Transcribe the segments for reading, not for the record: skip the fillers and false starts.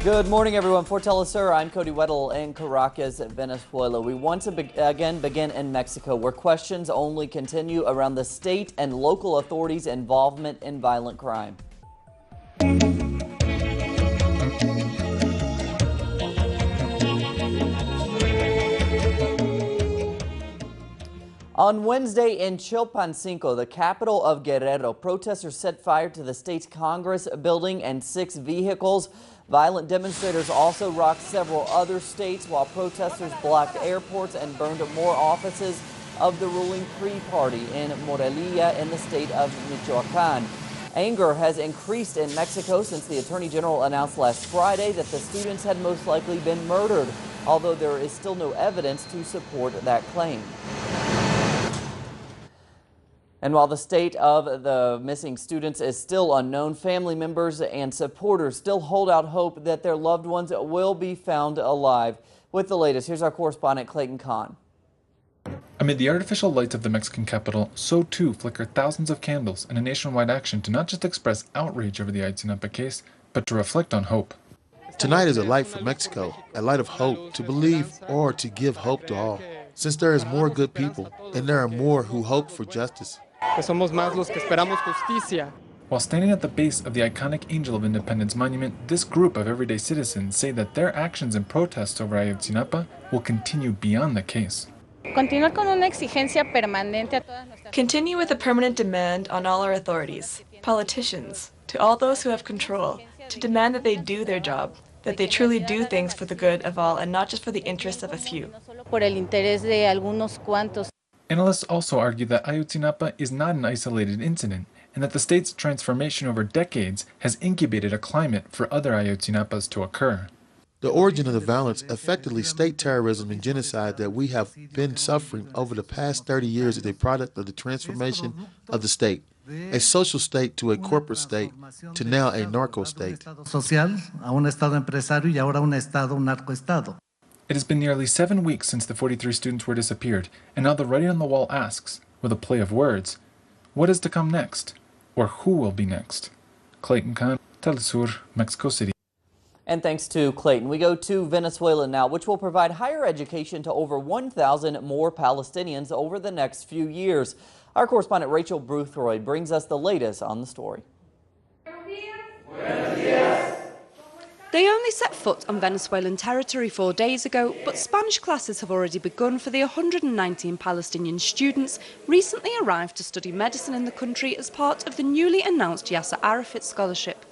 Good morning, everyone. For Telesur, I'm Cody Weddle in Caracas, Venezuela. We once again begin in Mexico, where questions only continue around the state and local authorities' involvement in violent crime. On Wednesday in Chilpancingo, the capital of Guerrero, protesters set fire to the state's Congress building and 6 vehicles. Violent demonstrators also rocked several other states, while protesters blocked airports and burned more offices of the ruling PRI party in Morelia in the state of Michoacan. Anger has increased in Mexico since the Attorney General announced last Friday that the students had most likely been murdered, although there is still no evidence to support that claim. And while the state of the missing students is still unknown, family members and supporters still hold out hope that their loved ones will be found alive. With the latest, here's our correspondent Clayton Kahn. Amid the artificial lights of the Mexican capital, so too flicker thousands of candles in a nationwide action to not just express outrage over the Ayotzinapa case, but to reflect on hope. Tonight is a light for Mexico, a light of hope, to believe or to give hope to all. Since there is more good people, and there are more who hope for justice. While standing at the base of the iconic Angel of Independence monument, this group of everyday citizens say that their actions and protests over Ayotzinapa will continue beyond the case. Continue with a permanent demand on all our authorities, politicians, to all those who have control, to demand that they do their job, that they truly do things for the good of all and not just for the interests of a few. Analysts also argue that Ayotzinapa is not an isolated incident, and that the state's transformation over decades has incubated a climate for other Ayotzinapas to occur. The origin of the violence, effectively state terrorism and genocide that we have been suffering over the past 30 years, is a product of the transformation of the state. A social state to a corporate state, to now a narco state. It has been nearly 7 weeks since the 43 students were disappeared, and now the writing on the wall asks, with a play of words, what is to come next? Or who will be next? Clayton Kahn, Telesur, Mexico City. And thanks to Clayton, we go to Venezuela now, which will provide higher education to over 1,000 more Palestinians over the next few years. Our correspondent Rachel Boothroyd brings us the latest on the story. They only set foot on Venezuelan territory 4 days ago, but Spanish classes have already begun for the 119 Palestinian students recently arrived to study medicine in the country as part of the newly announced Yasser Arafat Scholarship.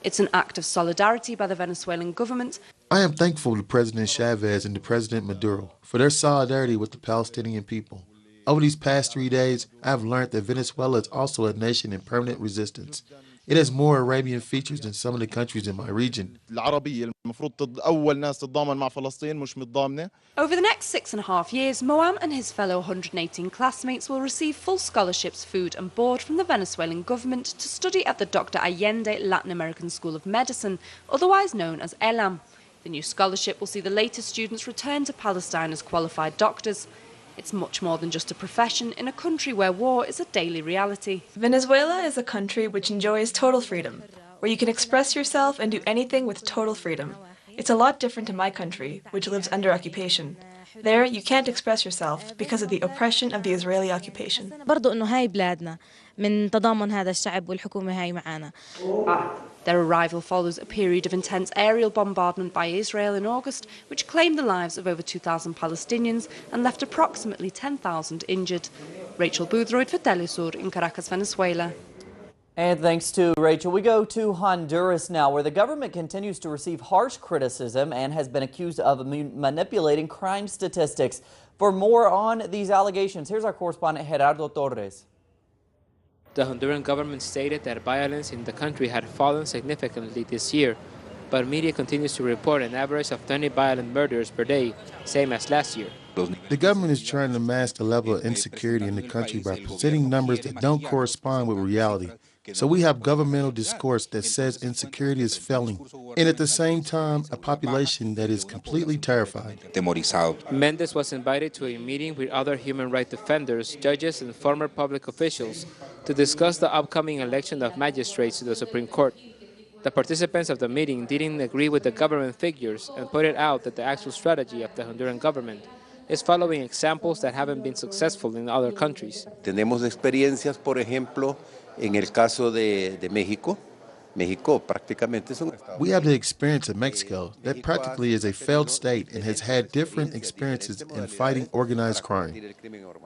It's an act of solidarity by the Venezuelan government. I am thankful to President Chavez and to President Maduro for their solidarity with the Palestinian people. Over these past 3 days, I have learned that Venezuela is also a nation in permanent resistance. It has more Arabian features than some of the countries in my region. Over the next 6.5 years, Moam and his fellow 118 classmates will receive full scholarships, food and board from the Venezuelan government to study at the Dr. Allende Latin American School of Medicine, otherwise known as ELAM. The new scholarship will see the latest students return to Palestine as qualified doctors. It's much more than just a profession in a country where war is a daily reality. Venezuela is a country which enjoys total freedom, where you can express yourself and do anything with total freedom. It's a lot different to my country, which lives under occupation. There, you can't express yourself because of the oppression of the Israeli occupation. Their arrival follows a period of intense aerial bombardment by Israel in August, which claimed the lives of over 2,000 Palestinians and left approximately 10,000 injured. Rachel Boothroyd for Telesur in Caracas, Venezuela. And thanks to Rachel, we go to Honduras now, where the government continues to receive harsh criticism and has been accused of manipulating crime statistics. For more on these allegations, here's our correspondent Gerardo Torres. The Honduran government stated that violence in the country had fallen significantly this year, but media continues to report an average of 20 violent murders per day, same as last year. The government is trying to mask the level of insecurity in the country by presenting numbers that don't correspond with reality. So we have governmental discourse that says insecurity is failing, and at the same time, a population that is completely terrified. Mendes was invited to a meeting with other human rights defenders, judges, and former public officials to discuss the upcoming election of magistrates to the Supreme Court. The participants of the meeting didn't agree with the government figures and pointed out that the actual strategy of the Honduran government is following examples that haven't been successful in other countries. Tenemos experiencias, por ejemplo, en el caso de México. México prácticamente es un estado. We have the experience in Mexico that practically is a failed state and has had different experiences in fighting organized crime.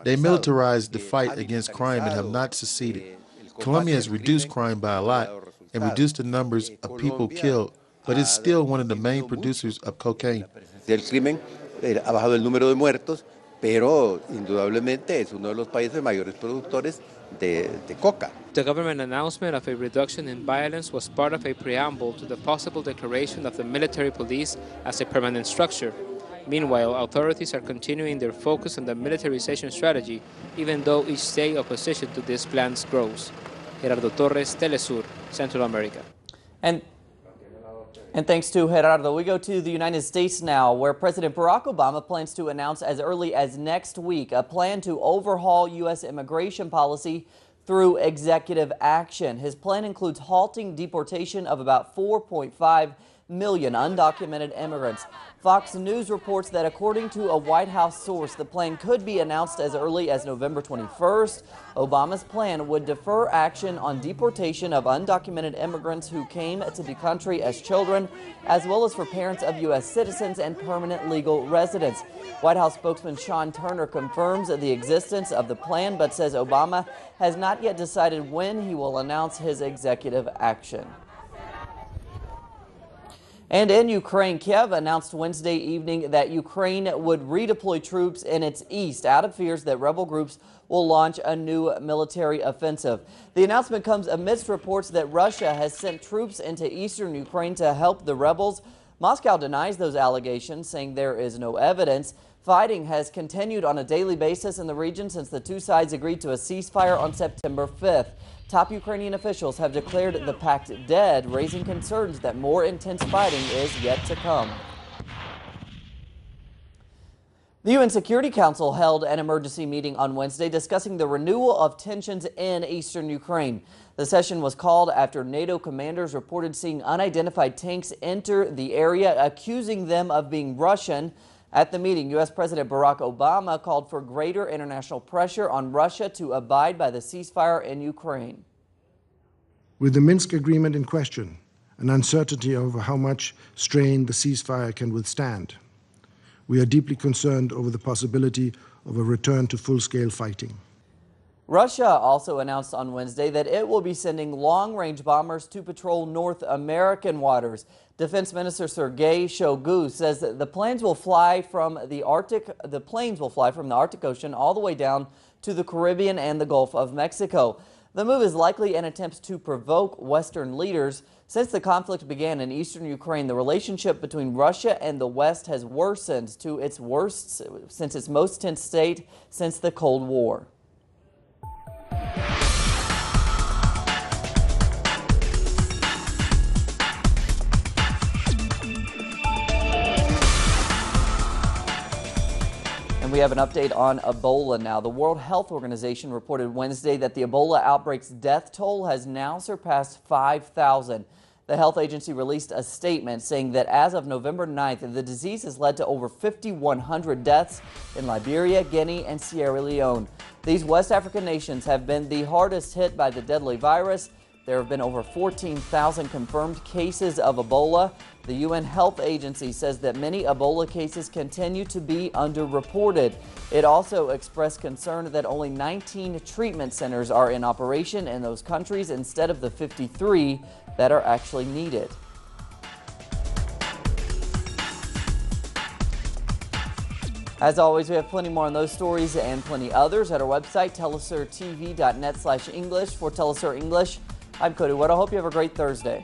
They militarized the fight against crime and have not succeeded. Colombia has reduced crime by a lot and reduced the numbers of people killed, but is still one of the main producers of cocaine. El crimen ha bajado el número de muertos, pero indudablemente es uno de los países mayores productores de coca. The government announcement of a reduction in violence was part of a preamble to the possible declaration of the military police as a permanent structure. Meanwhile, authorities are continuing their focus on the militarization strategy, even though each state opposition to these plans grows. Gerardo Torres, Telesur, Central America. And thanks to Gerardo, we go to the United States now, where President Barack Obama plans to announce as early as next week a plan to overhaul U.S. immigration policy through executive action. His plan includes halting deportation of about 4.5 million undocumented immigrants. Fox News reports that according to a White House source, the plan could be announced as early as November 21st. Obama's plan would defer action on deportation of undocumented immigrants who came to the country as children, as well as for parents of U.S. citizens and permanent legal residents. White House spokesman Sean Turner confirms the existence of the plan, but says Obama has not yet decided when he will announce his executive action. And in Ukraine, Kiev announced Wednesday evening that Ukraine would redeploy troops in its east out of fears that rebel groups will launch a new military offensive. The announcement comes amidst reports that Russia has sent troops into eastern Ukraine to help the rebels. Moscow denies those allegations, saying there is no evidence. Fighting has continued on a daily basis in the region since the two sides agreed to a ceasefire on September 5th. Top Ukrainian officials have declared the pact dead, raising concerns that more intense fighting is yet to come. The UN Security Council held an emergency meeting on Wednesday discussing the renewal of tensions in eastern Ukraine. The session was called after NATO commanders reported seeing unidentified tanks enter the area, accusing them of being Russian. At the meeting, U.S. President Barack Obama called for greater international pressure on Russia to abide by the ceasefire in Ukraine. With the Minsk agreement in question, and uncertainty over how much strain the ceasefire can withstand, we are deeply concerned over the possibility of a return to full-scale fighting. Russia also announced on Wednesday that it will be sending long-range bombers to patrol North American waters. Defense Minister Sergei Shoigu says that the planes will fly from the Arctic Ocean all the way down to the Caribbean and the Gulf of Mexico. The move is likely an attempt to provoke Western leaders. Since the conflict began in eastern Ukraine, the relationship between Russia and the West has worsened to its worst since its most tense state since the Cold War. We have an update on Ebola now. The World Health Organization reported Wednesday that the Ebola outbreak's death toll has now surpassed 5,000. The health agency released a statement saying that as of November 9th, the disease has led to over 5,100 deaths in Liberia, Guinea, and Sierra Leone. These West African nations have been the hardest hit by the deadly virus. There have been over 14,000 confirmed cases of Ebola. The UN Health Agency says that many Ebola cases continue to be underreported. It also expressed concern that only 19 treatment centers are in operation in those countries instead of the 53 that are actually needed. As always, we have plenty more on those stories and plenty others at our website, telesurtv.net/English. For Telesur English, I'm Cody Weddle. Hope you have a great Thursday.